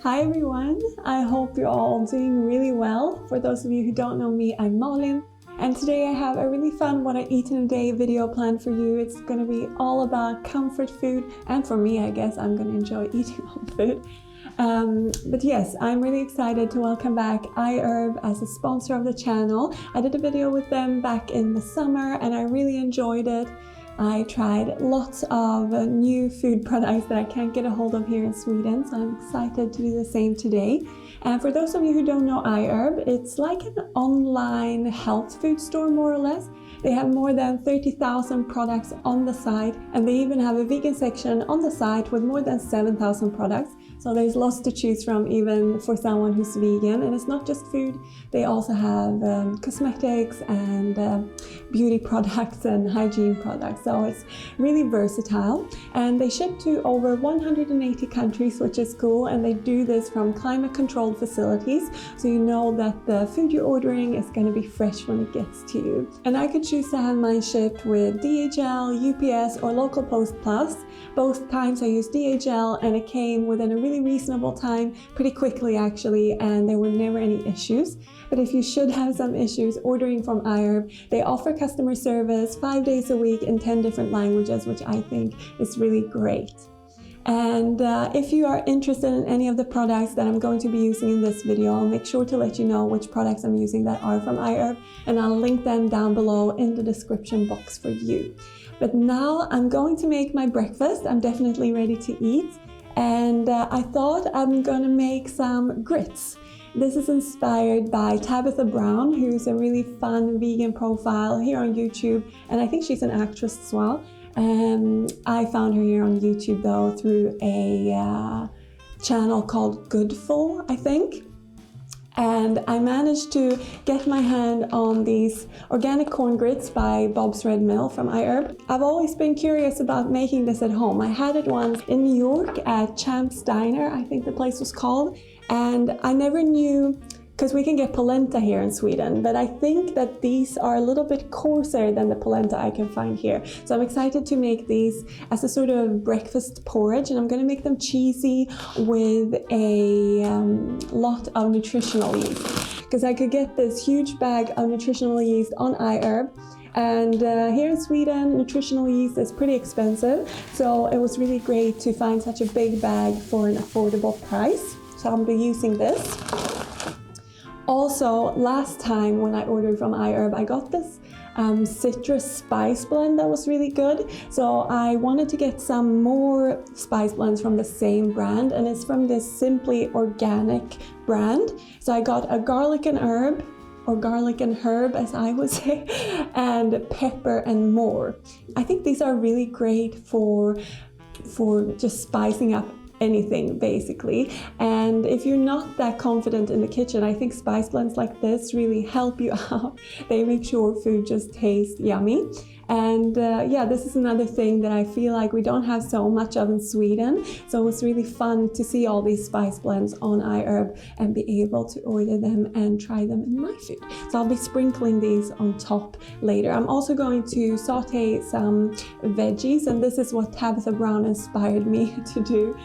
Hi everyone, I hope you're all doing really well. For those of you who don't know me, I'm Malin, and today I have a really fun what I eat in a day video planned for you. It's going to be all about comfort food, and for me I guess I'm going to enjoy eating all the food. But yes, I'm really excited to welcome back iHerb as a sponsor of the channel. I did a video with them back in the summer and I really enjoyed it. I tried lots of new food products that I can't get a hold of here in Sweden, so I'm excited to do the same today. And for those of you who don't know iHerb, it's like an online health food store more or less. They have more than 30,000 products on the site, and they even have a vegan section on the site with more than 7,000 products. So there's lots to choose from even for someone who's vegan. And it's not just food, they also have cosmetics and beauty products and hygiene products. So it's really versatile. And they ship to over 180 countries, which is cool. And they do this from climate controlled facilities. So you know that the food you're ordering is going to be fresh when it gets to you. And I could choose to have mine shipped with DHL, UPS or Local Post Plus. Both times I used DHL and it came within a really reasonable time, pretty quickly actually, and there were never any issues. But if you should have some issues ordering from iHerb, they offer customer service 5 days a week in 10 different languages, which I think is really great. And if you are interested in any of the products that I'm going to be using in this video, I'll make sure to let you know which products I'm using that are from iHerb, and I'll link them down below in the description box for you. But now I'm going to make my breakfast. I'm definitely ready to eat. And I thought I'm gonna make some grits. This is inspired by Tabitha Brown, who's a really fun vegan profile here on YouTube. And I think she's an actress as well. I found her here on YouTube though through a channel called Goodful, I think. And I managed to get my hand on these organic corn grits by Bob's Red Mill from iHerb. I've always been curious about making this at home. I had it once in New York at Champ's Diner, I think the place was called. And I never knew, because we can get polenta here in Sweden, but I think that these are a little bit coarser than the polenta I can find here. So I'm excited to make these as a sort of breakfast porridge, and I'm going to make them cheesy with a lot of nutritional yeast, because I could get this huge bag of nutritional yeast on iHerb. And here in Sweden, nutritional yeast is pretty expensive, so it was really great to find such a big bag for an affordable price. So I'll be using this. Also, last time when I ordered from iHerb, I got this citrus spice blend that was really good. So I wanted to get some more spice blends from the same brand, and it's from this Simply Organic brand. So I got a garlic and herb, or garlic and herb as I would say, and pepper and more. I think these are really great for just spicing up anything basically. And if you're not that confident in the kitchen, I think spice blends like this really help you out. They make sure food just tastes yummy. And yeah, this is another thing that I feel like we don't have so much of in Sweden. So it was really fun to see all these spice blends on iHerb and be able to order them and try them in my food. So I'll be sprinkling these on top later. I'm also going to saute some veggies, and this is what Tabitha Brown inspired me to do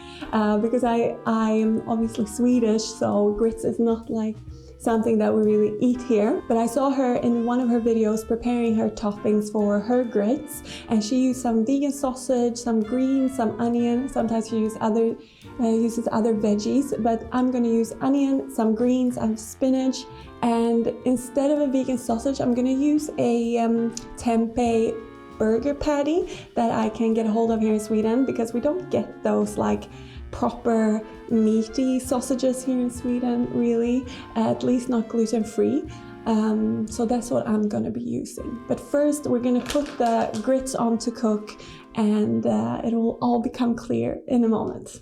because I am obviously Swedish, so grits is not like something that we really eat here. But I saw her in one of her videos preparing her toppings for her grits, and she used some vegan sausage, some greens, some onion. Sometimes she uses other veggies, but I'm going to use onion, some greens and spinach. And instead of a vegan sausage, I'm going to use a tempeh burger patty that I can get a hold of here in Sweden, because we don't get those like proper meaty sausages here in Sweden, really, at least not gluten-free. So that's what I'm gonna be using. But first we're gonna put the grits on to cook, and it will all become clear in a moment.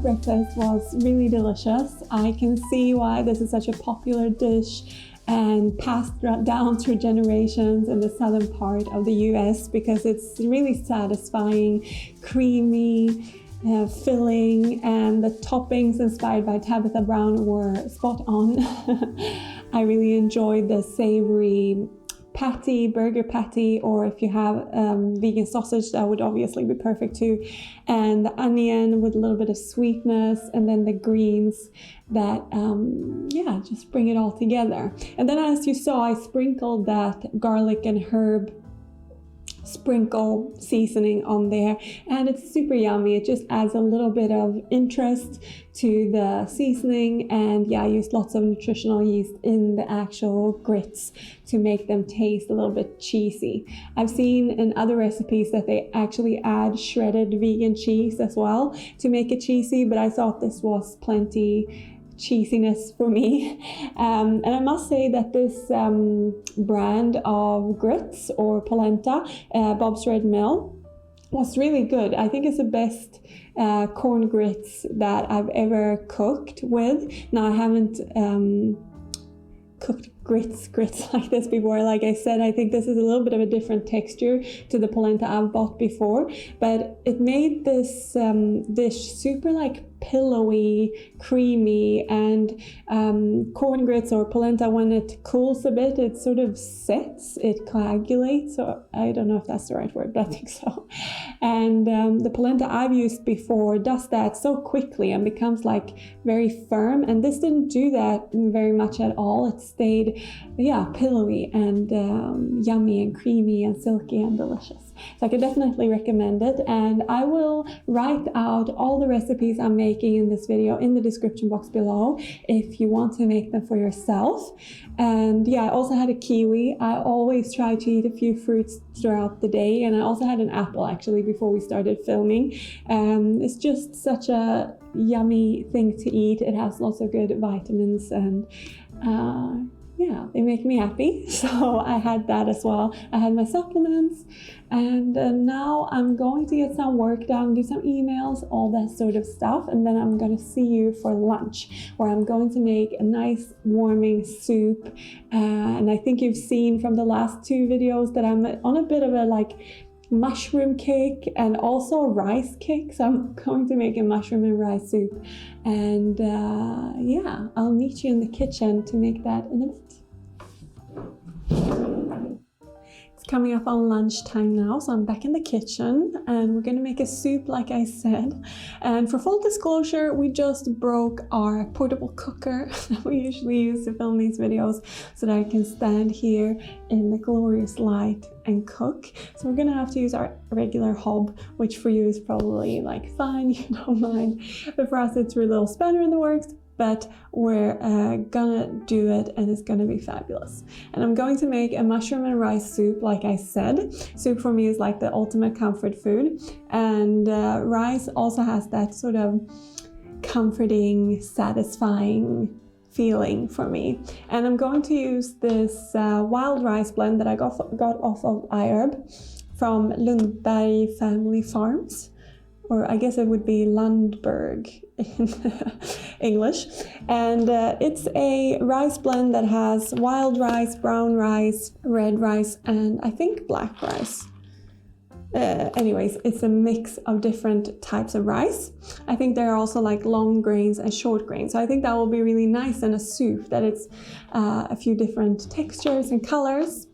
breakfast was really delicious. I can see why this is such a popular dish and passed down through generations in the southern part of the US, because it's really satisfying, creamy, filling, and the toppings inspired by Tabitha Brown were spot on. I really enjoyed the savory patty, burger patty, or if you have vegan sausage, that would obviously be perfect too. And the onion with a little bit of sweetness, and then the greens that, just bring it all together. And then, as you saw, I sprinkled that garlic and herb sprinkle seasoning on there, and it's super yummy. It just adds a little bit of interest to the seasoning, and I used lots of nutritional yeast in the actual grits to make them taste a little bit cheesy. I've seen in other recipes that they actually add shredded vegan cheese as well to make it cheesy, but I thought this was plenty cheesiness for me. And I must say that this brand of grits or polenta, Bob's Red Mill, was really good. I think it's the best corn grits that I've ever cooked with. Now, I haven't cooked grits like this before. Like I said, I think this is a little bit of a different texture to the polenta I've bought before, but it made this dish super like pillowy, creamy, and corn grits or polenta, when it cools a bit, it sort of sets, it coagulates, or I don't know if that's the right word, but I think so. And the polenta I've used before does that so quickly and becomes like very firm, and this didn't do that very much at all. It stayed pillowy and yummy and creamy and silky and delicious. So I could definitely recommend it, and I will write out all the recipes I'm making in this video in the description box below if you want to make them for yourself. And I also had a kiwi. I always try to eat a few fruits throughout the day, and I also had an apple actually before we started filming. It's just such a yummy thing to eat. It has lots of good vitamins, and they make me happy. So I had that as well. I had my supplements, and now I'm going to get some work done, do some emails, all that sort of stuff, and then I'm going to see you for lunch, where I'm going to make a nice warming soup. And I think you've seen from the last two videos that I'm on a bit of a mushroom kick and also rice kick, so I'm going to make a mushroom and rice soup, and I'll meet you in the kitchen to make that in a bit. It's coming up on lunchtime now, so I'm back in the kitchen, and we're gonna make a soup like I said. And for full disclosure, we just broke our portable cooker that we usually use to film these videos, so that I can stand here in the glorious light and cook. So we're gonna have to use our regular hob, which for you is probably fine, you don't mind, but for us it's a little spanner in the works. But we're gonna do it, and it's gonna be fabulous. And I'm going to make a mushroom and rice soup, like I said. Soup for me is like the ultimate comfort food, and rice also has that sort of comforting, satisfying feeling for me. And I'm going to use this wild rice blend that I got off of iHerb from Lundberg Family Farms, or I guess it would be Lundberg in English. And it's a rice blend that has wild rice, brown rice, red rice, and I think black rice. Anyways, it's a mix of different types of rice. I think there are also long grains and short grains. So I think that will be really nice in a soup, that it's a few different textures and colors.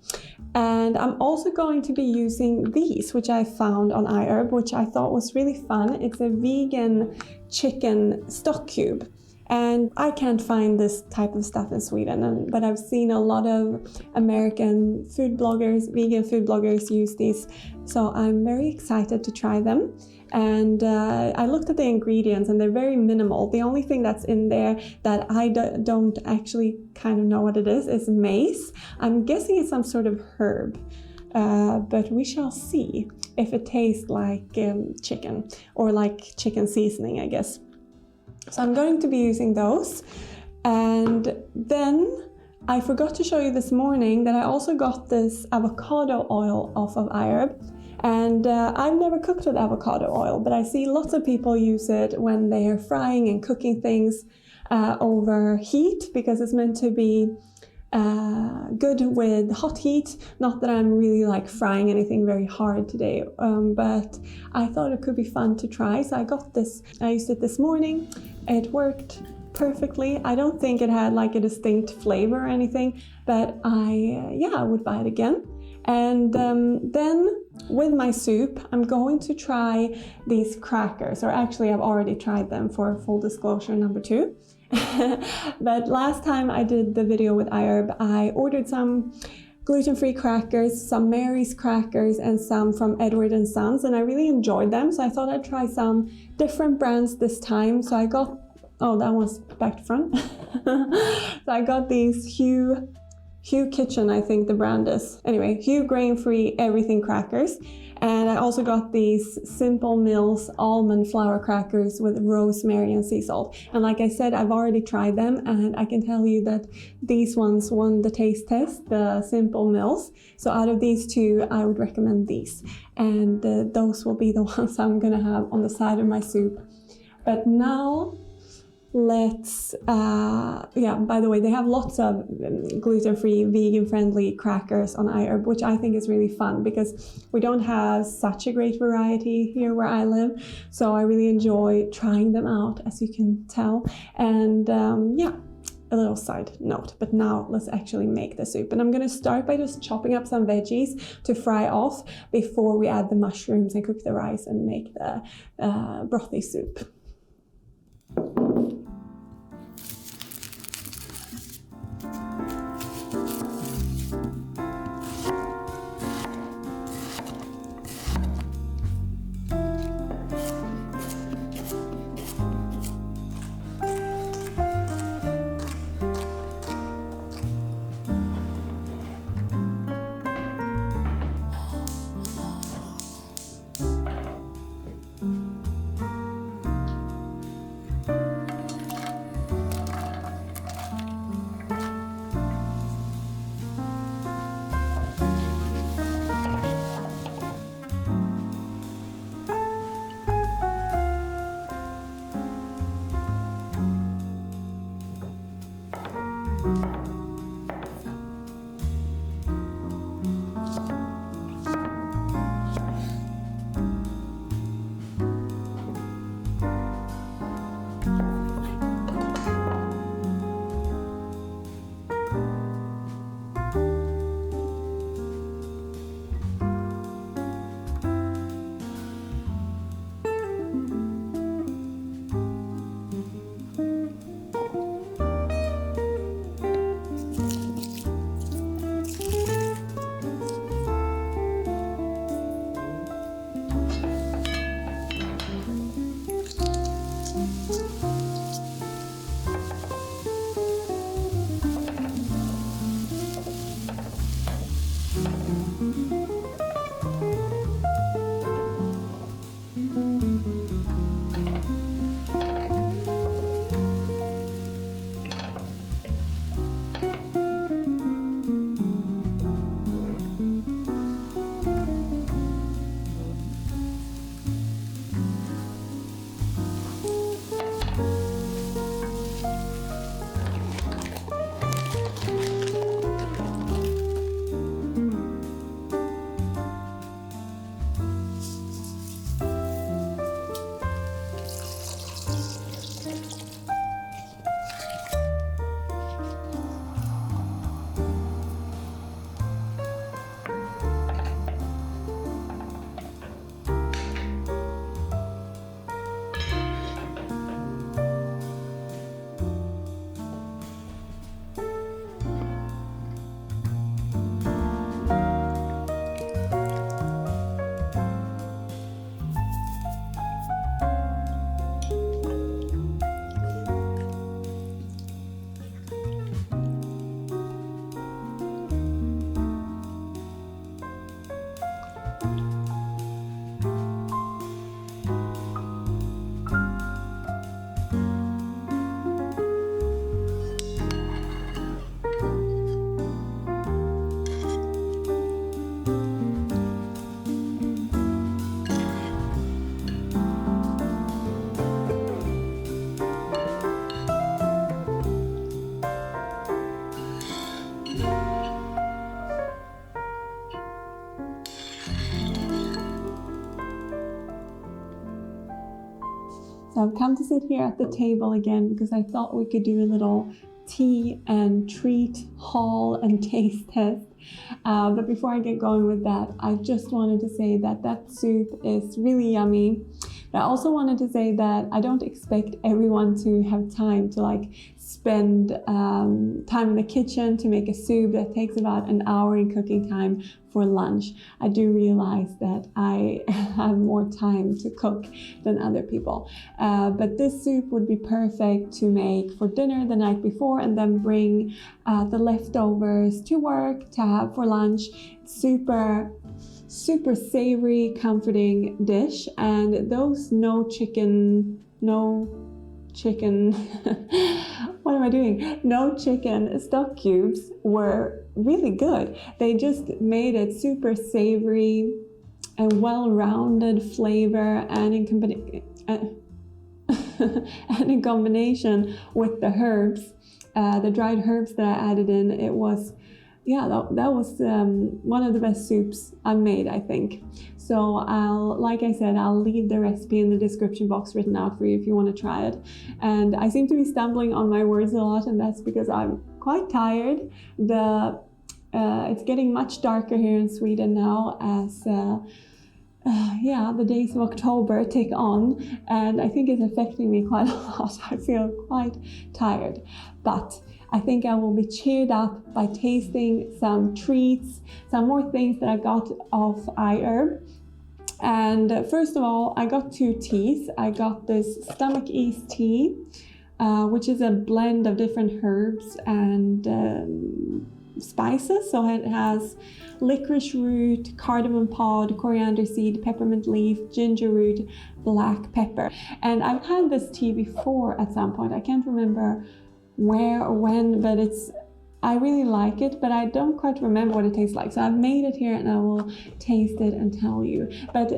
And I'm also going to be using these, which I found on iHerb, which I thought was really fun. It's a vegan chicken stock cube. And I can't find this type of stuff in Sweden, but I've seen a lot of American food bloggers, vegan food bloggers use these. So I'm very excited to try them. And I looked at the ingredients, and they're very minimal. The only thing that's in there that I don't actually kind of know what it is maize. I'm guessing it's some sort of herb, but we shall see if it tastes like chicken, or like chicken seasoning, I guess. So I'm going to be using those. And then I forgot to show you this morning that I also got this avocado oil off of iHerb. And I've never cooked with avocado oil, but I see lots of people use it when they are frying and cooking things over heat, because it's meant to be good with hot heat. Not that I'm really like frying anything very hard today, but I thought it could be fun to try. So I got this, I used it this morning. It worked perfectly. I don't think it had like a distinct flavor or anything, but I would buy it again. And then with my soup, I'm going to try these crackers, or actually I've already tried them, for full disclosure, number 2. But last time I did the video with iHerb, I ordered some gluten-free crackers, some Mary's crackers, and some from Edward & Sons, and I really enjoyed them. So I thought I'd try some different brands this time. So I got, oh, that one's back to front. So I got these Hugh Kitchen, I think the brand is. Anyway, Hugh grain-free everything crackers. And I also got these Simple Mills almond flour crackers with rosemary and sea salt. And like I said, I've already tried them, and I can tell you that these ones won the taste test, the Simple Mills. So out of these two, I would recommend these. And those will be the ones I'm gonna have on the side of my soup. But now, let's, by the way, they have lots of gluten-free, vegan-friendly crackers on iHerb, which I think is really fun because we don't have such a great variety here where I live. So I really enjoy trying them out, as you can tell. And a little side note, but now let's actually make the soup. And I'm gonna start by just chopping up some veggies to fry off before we add the mushrooms and cook the rice and make the brothy soup. So I've come to sit here at the table again because I thought we could do a little tea and treat haul and taste test. But before I get going with that, I just wanted to say that that soup is really yummy. But I also wanted to say that I don't expect everyone to have time to like spend time in the kitchen to make a soup that takes about an hour in cooking time for lunch. I do realize that I have more time to cook than other people. But this soup would be perfect to make for dinner the night before and then bring the leftovers to work to have for lunch. Super savory, comforting dish. And those no chicken stock cubes were really good. They just made it super savory and well-rounded flavor, and in combination with the herbs, the dried herbs that I added in, it was, yeah, that was one of the best soups I've made, I think. So like I said, I'll leave the recipe in the description box written out for you if you want to try it. And I seem to be stumbling on my words a lot, and that's because I'm quite tired. It's getting much darker here in Sweden now as the days of October take on, and I think it's affecting me quite a lot. I feel quite tired, but I think I will be cheered up by tasting some treats, some more things that I got off iHerb. And first of all, I got 2 teas. I got this stomach ease tea, which is a blend of different herbs and spices. So it has licorice root, cardamom pod, coriander seed, peppermint leaf, ginger root, black pepper. And I've had this tea before at some point. I can't remember where or when, but I really like it, but I don't quite remember what it tastes like. So I've made it here and I will taste it and tell you. But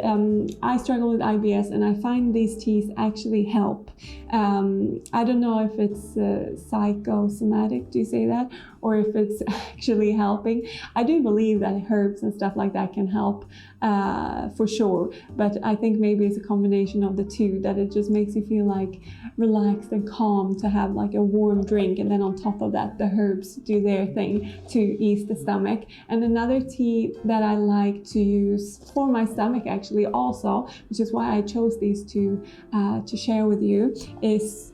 I struggle with IBS and I find these teas actually help. I don't know if it's psychosomatic, do you say that? Or if it's actually helping. I do believe that herbs and stuff like that can help for sure. But I think maybe it's a combination of the two, that it just makes you feel like relaxed and calm to have like a warm drink. And then on top of that, the herbs do their thing to ease the stomach. And another tea that I like to use for my stomach actually also, which is why I chose these two to share with you, is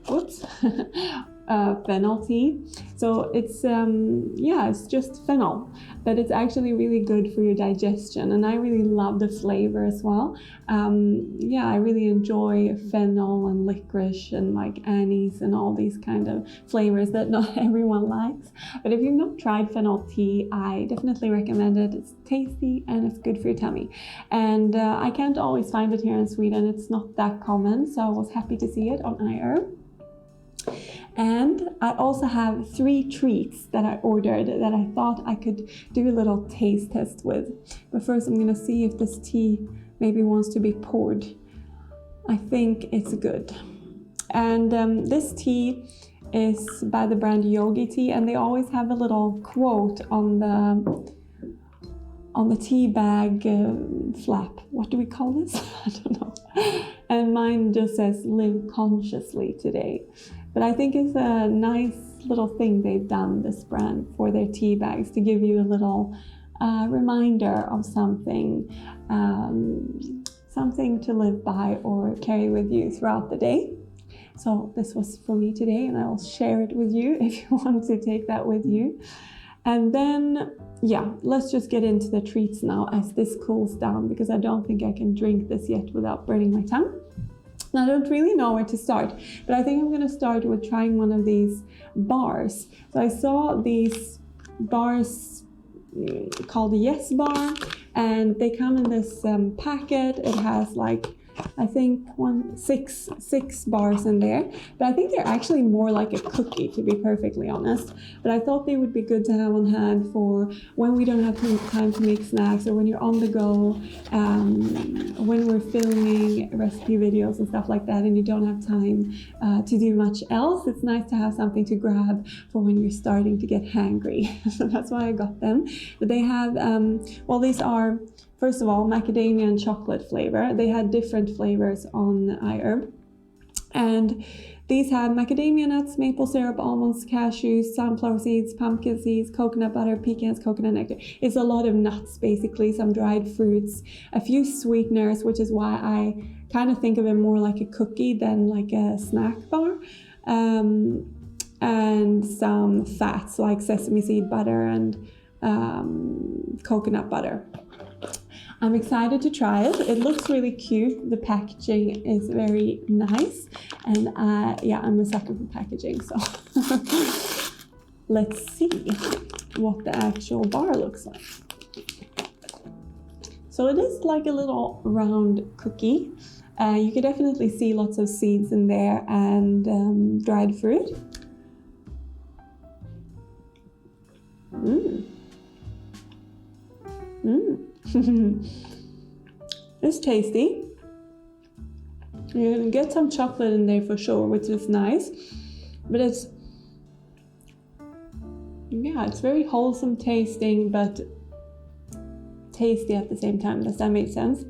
fennel tea. So it's it's just fennel, but it's actually really good for your digestion, and I really love the flavor as well. I really enjoy fennel and licorice and like anise and all these kind of flavors that not everyone likes. But if you've not tried fennel tea, I definitely recommend it. It's tasty and it's good for your tummy. And I can't always find it here in Sweden. It's not that common, so I was happy to see it on iHerb. And I also have 3 treats that I ordered that I thought I could do a little taste test with. But first I'm gonna see if this tea maybe wants to be poured. I think it's good. And this tea is by the brand Yogi Tea, and they always have a little quote on the tea bag flap. What do we call this? I don't know. And mine just says live consciously today. But I think it's a nice little thing they've done, this brand, for their tea bags, to give you a little reminder of something to live by or carry with you throughout the day. So this was for me today, and I will share it with you if you want to take that with you. And then, let's just get into the treats now as this cools down, because I don't think I can drink this yet without burning my tongue. Now, I don't really know where to start, but I think I'm going to start with trying one of these bars. So I saw these bars called the Yes Bar, and they come in this packet. It has like, I think six bars in there, but I think they're actually more like a cookie, to be perfectly honest. But I thought they would be good to have on hand for when we don't have time to make snacks, or when you're on the go, when we're filming recipe videos and stuff like that, and you don't have time to do much else. It's nice to have something to grab for when you're starting to get hangry. So that's why I got them. But they have, these are, first of all, macadamia and chocolate flavor. They had different flavors on iHerb. And these have macadamia nuts, maple syrup, almonds, cashews, sunflower seeds, pumpkin seeds, coconut butter, pecans, coconut nectar. It's a lot of nuts, basically, some dried fruits, a few sweeteners, which is why I kind of think of it more like a cookie than like a snack bar, and some fats like sesame seed butter and coconut butter. I'm excited to try it. It looks really cute. The packaging is very nice, and yeah, I'm a sucker for packaging, so let's see what the actual bar looks like. So it is like a little round cookie. You can definitely see lots of seeds in there and dried fruit. It's tasty. You're gonna get some chocolate in there for sure, which is nice, but it's very wholesome tasting, but tasty at the same time. Does that make sense?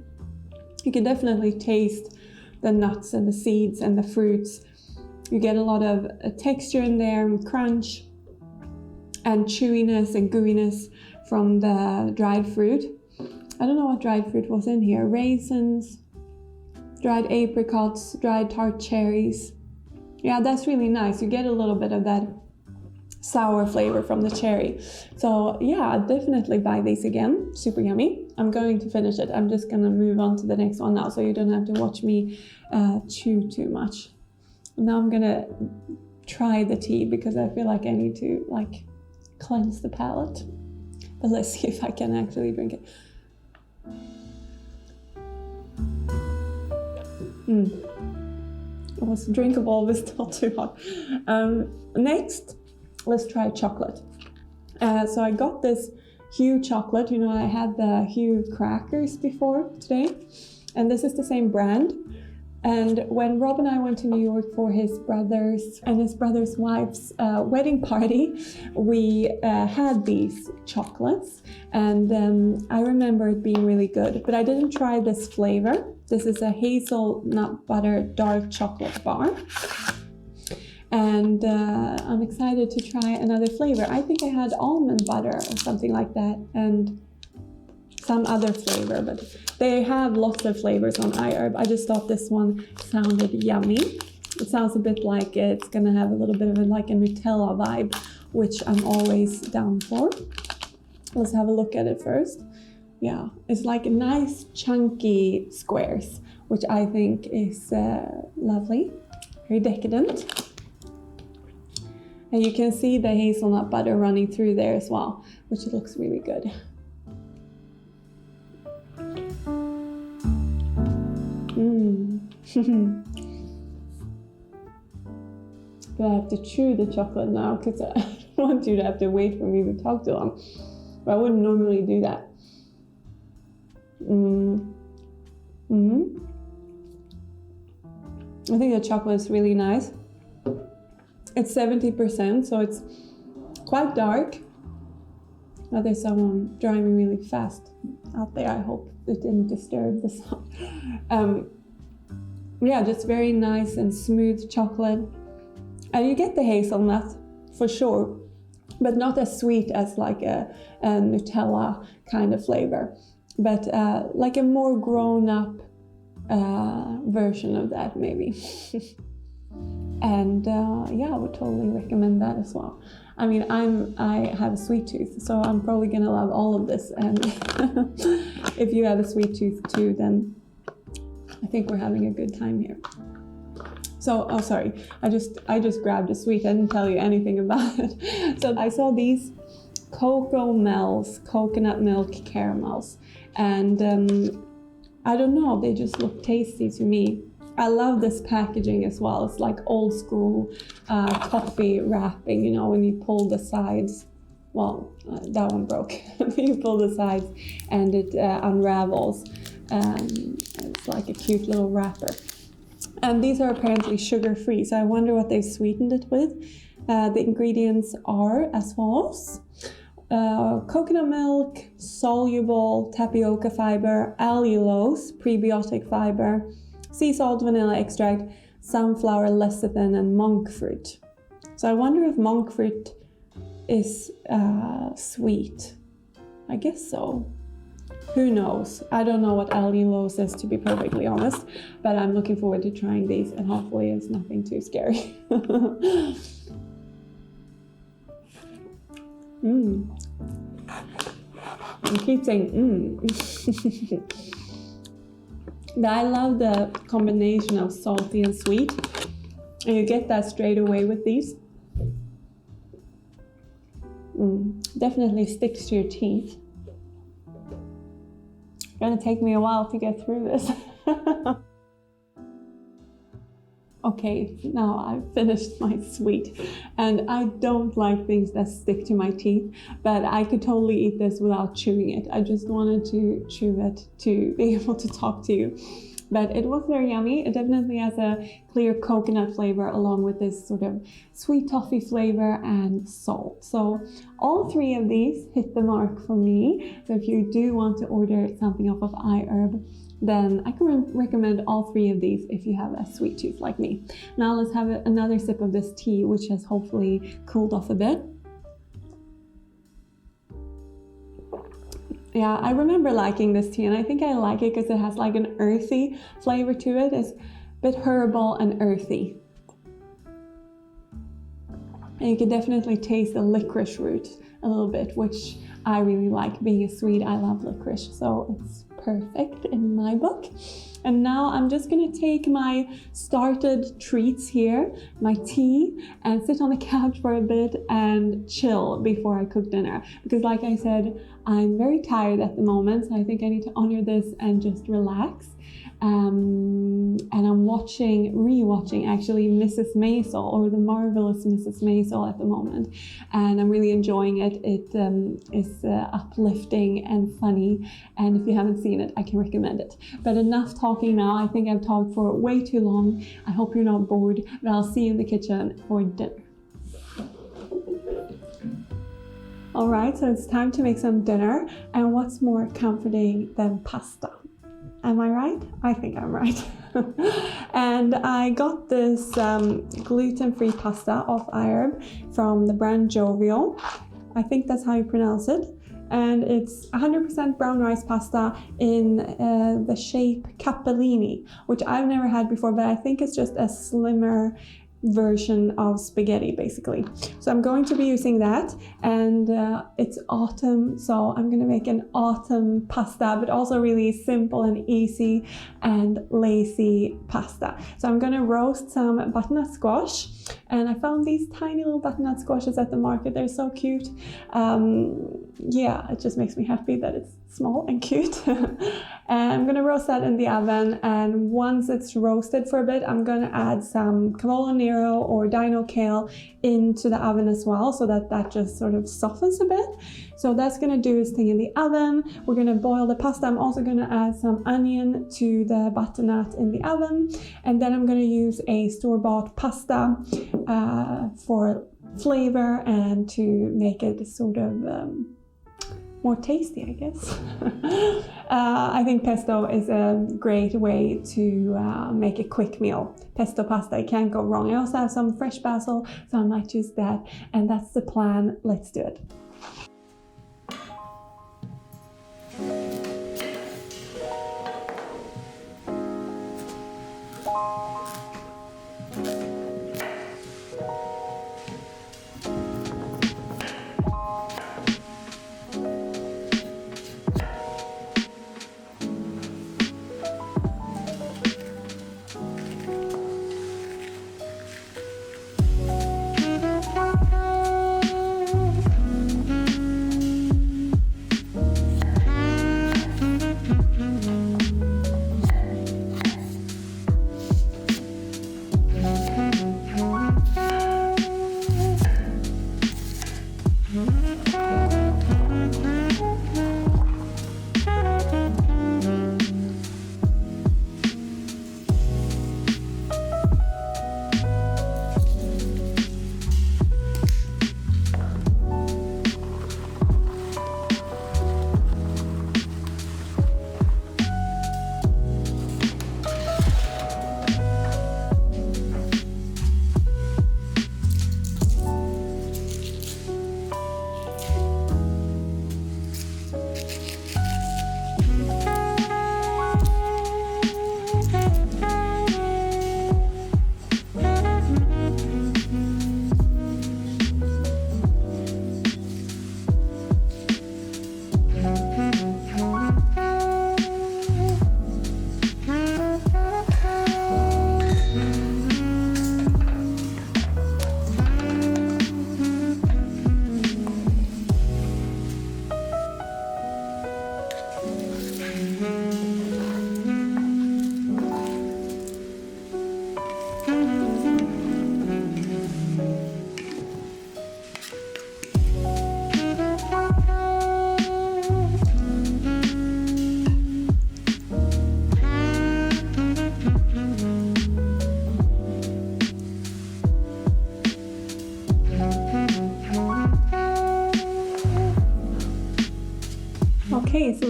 You can definitely taste the nuts and the seeds and the fruits. You get a lot of texture in there, and crunch and chewiness and gooiness from the dried fruit. I don't know what dried fruit was in here. Raisins, dried apricots, dried tart cherries. Yeah, that's really nice. You get a little bit of that sour flavor from the cherry. So yeah, definitely buy these again. Super yummy. I'm going to finish it. I'm just gonna move on to the next one now, so you don't have to watch me chew too much. Now I'm gonna try the tea because I feel like I need to like cleanse the palate. But let's see if I can actually drink it. It was drinkable, but still too hot. Next, let's try chocolate. So I got this Hue chocolate. You know, I had the Hue crackers before today, and this is the same brand. And when Rob and I went to New York for his brother's and his brother's wife's wedding party, we had these chocolates, and I remember it being really good, but I didn't try this flavor. This is a hazelnut butter dark chocolate bar. And I'm excited to try another flavor. I think I had almond butter or something like that, and some other flavor, but they have lots of flavors on iHerb. I just thought this one sounded yummy. It sounds a bit like it's gonna have a little bit of a Nutella vibe, which I'm always down for. Let's have a look at it first. Yeah, it's like nice chunky squares, which I think is lovely, very decadent. And you can see the hazelnut butter running through there as well, which looks really good. But I have to chew the chocolate now because I don't want you to have to wait for me to talk too long. But I wouldn't normally do that. I think the chocolate is really nice. It's 70%, so it's quite dark. Now there's someone driving really fast out there. I hope it didn't disturb the sound. Yeah, just very nice and smooth chocolate. And you get the hazelnut for sure, but not as sweet as like a Nutella kind of flavor, but like a more grown-up version of that maybe. And yeah, I would totally recommend that as well. I mean, I have a sweet tooth, so I'm probably gonna love all of this. And if you have a sweet tooth too, then I think we're having a good time here. So, oh sorry, I just grabbed a sweet. I didn't tell you anything about it. So I saw these Cocoa Mel's coconut milk caramels, and I don't know, they just look tasty to me. I love this packaging as well. It's like old school coffee wrapping, you know, when you pull the sides. Well, that one broke. You pull the sides and it unravels. It's like a cute little wrapper. And these are apparently sugar-free, so I wonder what they've sweetened it with. The ingredients are as follows. Coconut milk, soluble tapioca fiber, allulose, prebiotic fiber, sea salt, vanilla extract, sunflower lecithin, and monk fruit. So I wonder if monk fruit is sweet. I guess so. Who knows? I don't know what allulose is, to be perfectly honest, but I'm looking forward to trying these, and hopefully it's nothing too scary. I keep saying But I love the combination of salty and sweet, and you get that straight away with these. Definitely sticks to your teeth. It's gonna take me a while to get through this. Okay, now I've finished my sweet, and I don't like things that stick to my teeth, but I could totally eat this without chewing it. I just wanted to chew it to be able to talk to you. But it was very yummy. It definitely has a clear coconut flavor along with this sort of sweet toffee flavor and salt. So all three of these hit the mark for me. So if you do want to order something off of iHerb, then I can recommend all three of these if you have a sweet tooth like me. Now let's have another sip of this tea, which has hopefully cooled off a bit. Yeah, I remember liking this tea, and I think I like it because it has like an earthy flavor to it. It's a bit herbal and earthy. And you can definitely taste the licorice root a little bit, which I really like. Being a Swede, I love licorice, so it's perfect in my book. And now I'm just gonna take my started treats here, my tea, and sit on the couch for a bit and chill before I cook dinner. Because like I said, I'm very tired at the moment, so I think I need to honor this and just relax. And I'm rewatching actually Mrs. Maisel, or The Marvelous Mrs. Maisel at the moment, and I'm really enjoying it. It is uplifting and funny, and if you haven't seen it, I can recommend it. But enough talking now. I think I've talked for way too long. I hope you're not bored, but I'll see you in the kitchen for dinner. All right, so it's time to make some dinner, and what's more comforting than pasta? Am I right? I think I'm right. And I got this gluten-free pasta off iHerb from the brand Jovial. I think that's how you pronounce it. And it's 100% brown rice pasta in the shape capellini, which I've never had before, but I think it's just a slimmer version of spaghetti basically. So I'm going to be using that, and it's autumn, so I'm gonna make an autumn pasta, but also really simple and easy and lazy pasta. So I'm gonna roast some butternut squash, and I found these tiny little butternut squashes at the market. They're so cute. Yeah, it just makes me happy that it's small and cute. And I'm gonna roast that in the oven, and once it's roasted for a bit, I'm gonna add some cavolo nero or dino kale into the oven as well, so that just sort of softens a bit. So that's gonna do its thing in the oven. We're gonna boil the pasta. I'm also gonna add some onion to the butternut in the oven, and then I'm gonna use a store-bought pasta for flavor and to make it sort of more tasty, I guess. I think pesto is a great way to make a quick meal. Pesto pasta, it can't go wrong. I also have some fresh basil, so I might use that. And that's the plan. Let's do it.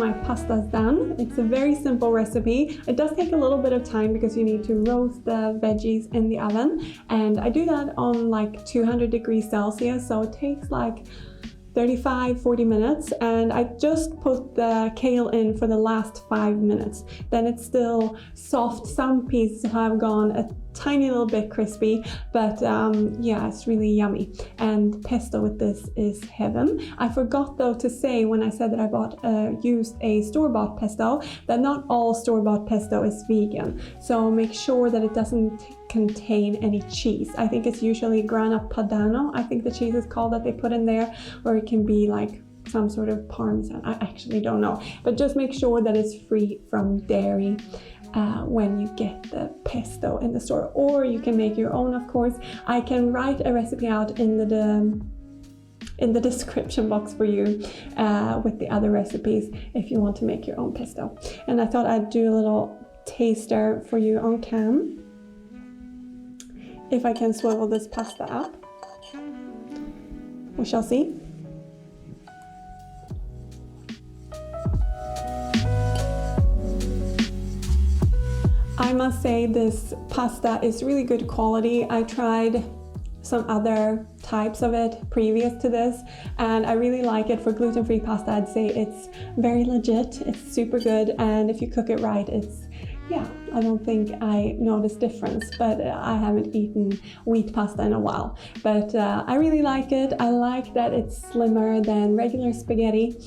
my pastas done. It's a very simple recipe. It does take a little bit of time because you need to roast the veggies in the oven, and I do that on like 200 degrees Celsius, so it takes like 35-40 minutes, and I just put the kale in for the last 5 minutes. Then it's still soft. Some pieces have gone a tiny little bit crispy, but yeah, it's really yummy. And pesto with this is heaven. I forgot though to say when I said that I used a store-bought pesto, that not all store-bought pesto is vegan. So make sure that it doesn't contain any cheese. I think it's usually grana padano, I think the cheese is called, that they put in there, or it can be like some sort of parmesan. I actually don't know, but just make sure that it's free from dairy when you get the pesto in the store, or you can make your own, of course. I can write a recipe out in the description box for you with the other recipes if you want to make your own pesto. And I thought I'd do a little taster for you on cam. If I can swivel this pasta up, we shall see. I must say this pasta is really good quality. I tried some other types of it previous to this, and I really like it. For gluten-free pasta, I'd say it's very legit. It's super good, and if you cook it right, yeah, I don't think I noticed difference, but I haven't eaten wheat pasta in a while. But I really like it. I like that it's slimmer than regular spaghetti.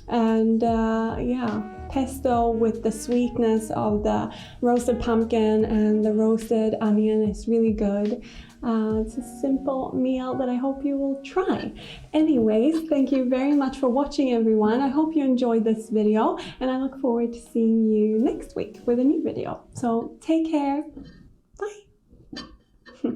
And yeah, pesto with the sweetness of the roasted pumpkin and the roasted onion is really good. It's a simple meal that I hope you will try. Anyways, thank you very much for watching, everyone. I hope you enjoyed this video, and I look forward to seeing you next week with a new video. So take care. Bye.